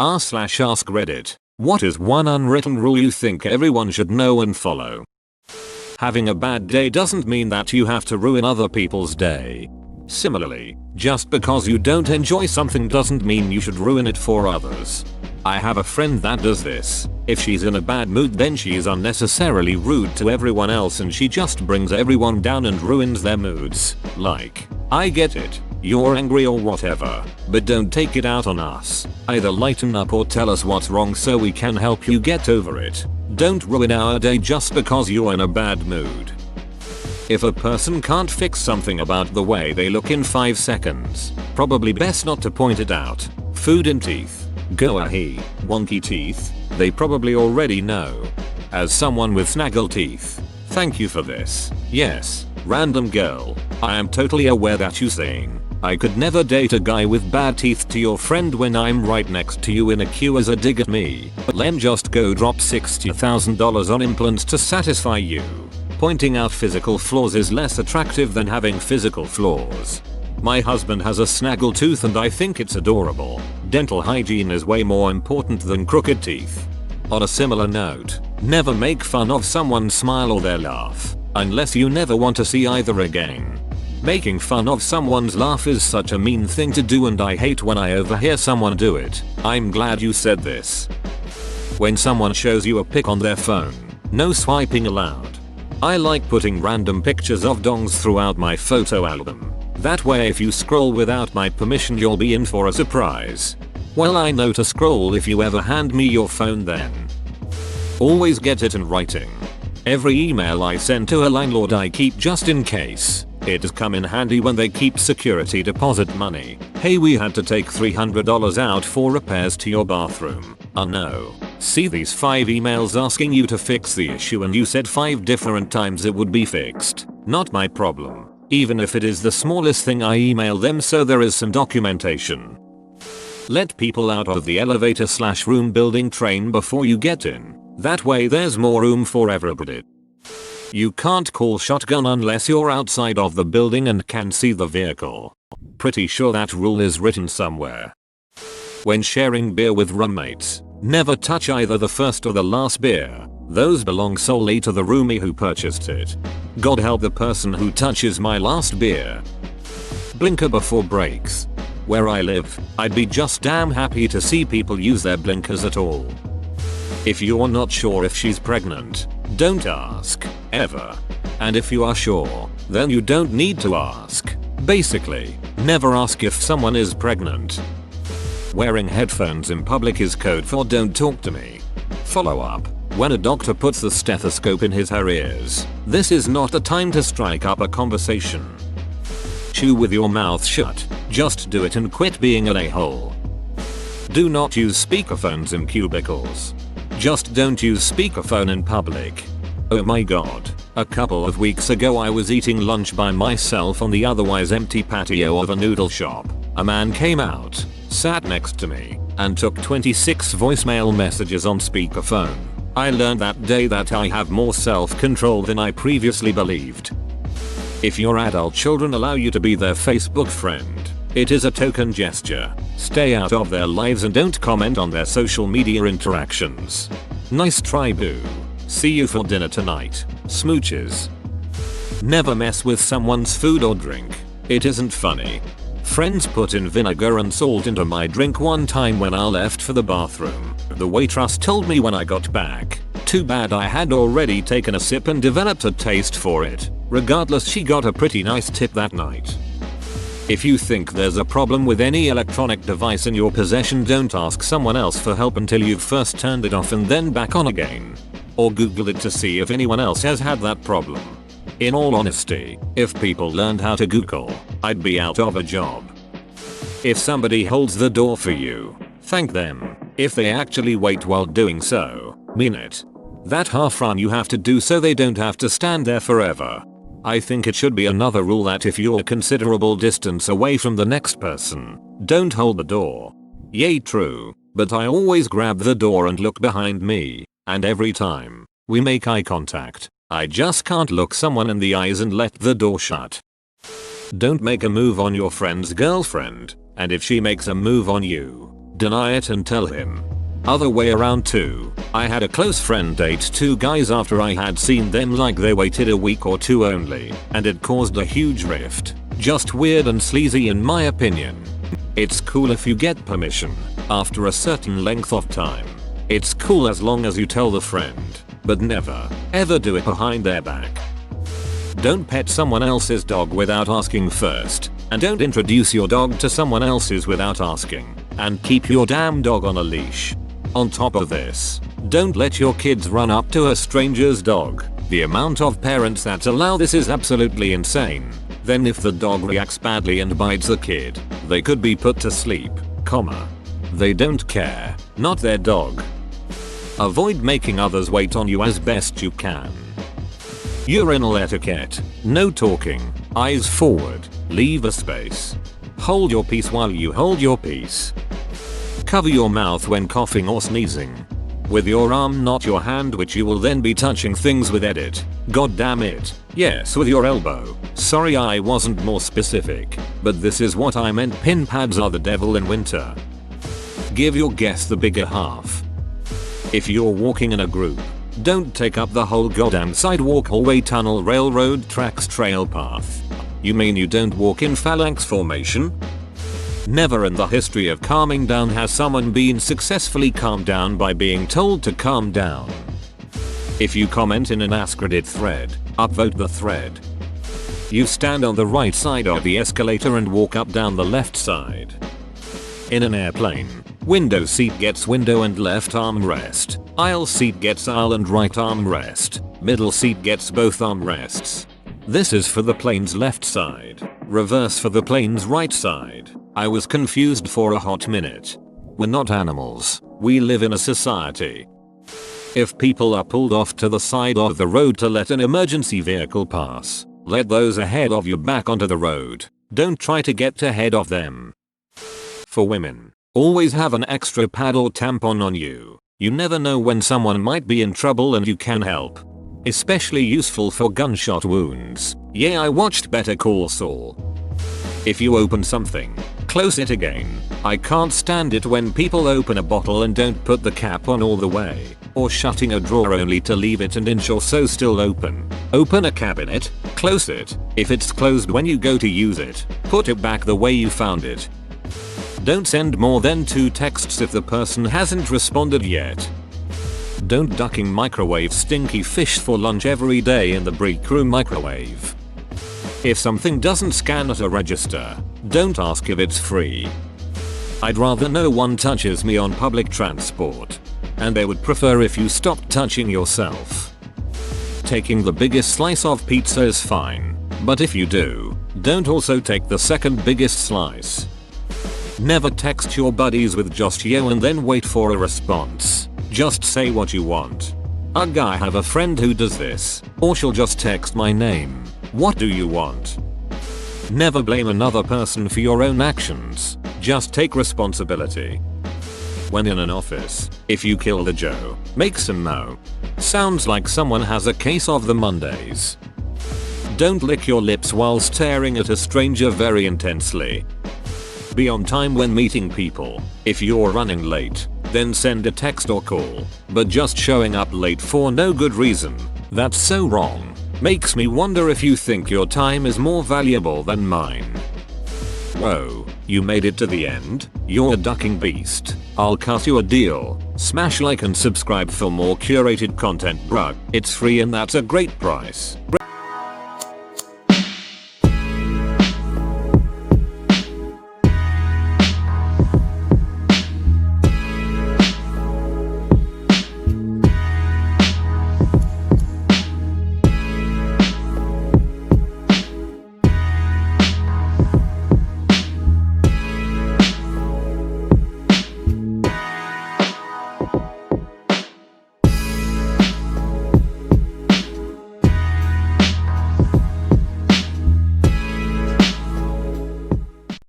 r/ask Reddit. What is one unwritten rule you think everyone should know and follow? Having a bad day doesn't mean that you have to ruin other people's day. Similarly, just because you don't enjoy something doesn't mean you should ruin it for others. I have a friend that does this. If she's in a bad mood, then she is unnecessarily rude to everyone else and she just brings everyone down and ruins their moods. Like, I get it, you're angry or whatever, but don't take it out on us. Either lighten up or tell us what's wrong so we can help you get over it. Don't ruin our day just because you're in a bad mood. If a person can't fix something about the way they look in 5 seconds, probably best not to point it out. Food and teeth. Go ahe, wonky teeth, they probably already know. As someone with snaggle teeth, thank you for this. Yes, random girl, I am totally aware that you're saying, I could never date a guy with bad teeth to your friend when I'm right next to you in a queue as a dig at me. But lem just go drop $60,000 on implants to satisfy you. Pointing out physical flaws is less attractive than having physical flaws. My husband has a snaggle tooth and I think it's adorable. Dental hygiene is way more important than crooked teeth. On a similar note, never make fun of someone's smile or their laugh, unless you never want to see either again. Making fun of someone's laugh is such a mean thing to do and I hate when I overhear someone do it. I'm glad you said this. When someone shows you a pic on their phone, no swiping allowed. I like putting random pictures of dongs throughout my photo album. That way if you scroll without my permission you'll be in for a surprise. Well, I know to scroll if you ever hand me your phone then. Always get it in writing. Every email I send to a landlord I keep just in case. It has come in handy when they keep security deposit money. Hey, we had to take $300 out for repairs to your bathroom. Oh no. See these 5 emails asking you to fix the issue and you said 5 different times it would be fixed. Not my problem. Even if it is the smallest thing, I email them so there is some documentation. Let people out of the elevator/room building train before you get in. That way there's more room for everybody. You can't call shotgun unless you're outside of the building and can see the vehicle. Pretty sure that rule is written somewhere. When sharing beer with roommates, never touch either the first or the last beer. Those belong solely to the roomie who purchased it. God help the person who touches my last beer. Blinker before brakes. Where I live, I'd be just damn happy to see people use their blinkers at all. If you're not sure if she's pregnant, don't ask, ever. And if you are sure, then you don't need to ask. Basically, never ask if someone is pregnant. Wearing headphones in public is code for don't talk to me. Follow up. When a doctor puts the stethoscope in his/her ears, this is not the time to strike up a conversation. Chew with your mouth shut. Just do it and quit being an a-hole. Do not use speakerphones in cubicles. Just don't use speakerphone in public. Oh my god. A couple of weeks ago I was eating lunch by myself on the otherwise empty patio of a noodle shop. A man came out, sat next to me, and took 26 voicemail messages on speakerphone. I learned that day that I have more self-control than I previously believed. If your adult children allow you to be their Facebook friend, it is a token gesture. Stay out of their lives and don't comment on their social media interactions. Nice try, boo. See you for dinner tonight. Smooches. Never mess with someone's food or drink. It isn't funny. Friends put in vinegar and salt into my drink one time when I left for the bathroom. The waitress told me when I got back. Too bad I had already taken a sip and developed a taste for it. Regardless, she got a pretty nice tip that night. If you think there's a problem with any electronic device in your possession, don't ask someone else for help until you've first turned it off and then back on again. Or Google it to see if anyone else has had that problem. In all honesty, if people learned how to Google, I'd be out of a job. If somebody holds the door for you, thank them. If they actually wait while doing so, mean it. That half run you have to do so they don't have to stand there forever. I think it should be another rule that if you're a considerable distance away from the next person, don't hold the door. Yay, true, but I always grab the door and look behind me, and every time we make eye contact, I just can't look someone in the eyes and let the door shut. Don't make a move on your friend's girlfriend, and if she makes a move on you, Deny it and tell him. Other way around too. I had a close friend date two guys after I had seen them like they waited a week or two only, and it caused a huge rift. Just weird and sleazy in my opinion. It's cool if you get permission after a certain length of time. It's cool as long as you tell the friend, but never, ever do it behind their back. Don't pet someone else's dog without asking first, and don't introduce your dog to someone else's without asking, and keep your damn dog on a leash. On top of this, don't let your kids run up to a stranger's dog. The amount of parents that allow this is absolutely insane. Then if the dog reacts badly and bites the kid, they could be put to sleep, they don't care, not their dog. Avoid making others wait on you as best you can. Urinal etiquette. No talking, eyes forward, leave a space. Hold your peace while you hold your peace. Cover your mouth when coughing or sneezing. With your arm, not your hand, which you will then be touching things with. Edit. God damn it. Yes, with your elbow. Sorry I wasn't more specific, but this is what I meant. Pin pads are the devil in winter. Give your guest the bigger half. If you're walking in a group, don't take up the whole goddamn sidewalk, hallway, tunnel, railroad tracks, trail path. You mean you don't walk in phalanx formation? Never in the history of calming down has someone been successfully calmed down by being told to calm down. If you comment in an Ask-Reddit thread, upvote the thread. You stand on the right side of the escalator and walk up down the left side. In an airplane, window seat gets window and left armrest, aisle seat gets aisle and right armrest, middle seat gets both armrests. This is for the plane's left side, reverse for the plane's right side. I was confused for a hot minute. We're not animals, we live in a society. If people are pulled off to the side of the road to let an emergency vehicle pass, let those ahead of you back onto the road. Don't try to get ahead of them. For women, always have an extra pad or tampon on you. You never know when someone might be in trouble and you can help. Especially useful for gunshot wounds. Yeah, I watched Better Call Saul. If you open something, close it again. I can't stand it when people open a bottle and don't put the cap on all the way, or shutting a drawer only to leave it an inch or so still open. Open a cabinet, close it. If it's closed when you go to use it, put it back the way you found it. Don't send more than 2 texts if the person hasn't responded yet. Don't ducking microwave stinky fish for lunch every day in the break room microwave. If something doesn't scan at a register, don't ask if it's free. I'd rather no one touches me on public transport. And they would prefer if you stopped touching yourself. Taking the biggest slice of pizza is fine, but if you do, don't also take the second biggest slice. Never text your buddies with just yo and then wait for a response. Just say what you want. Ugh, I have a friend who does this, or she'll just text my name. What do you want? Never blame another person for your own actions. Just take responsibility. When in an office, if you kill the Joe, make some mo. Sounds like someone has a case of the Mondays. Don't lick your lips while staring at a stranger very intensely. Be on time when meeting people. If you're running late, then send a text or call. But just showing up late for no good reason, that's so wrong. Makes me wonder if you think your time is more valuable than mine. Whoa, you made it to the end? You're a ducking beast. I'll cut you a deal. Smash like and subscribe for more curated content, bruh. It's free and that's a great price.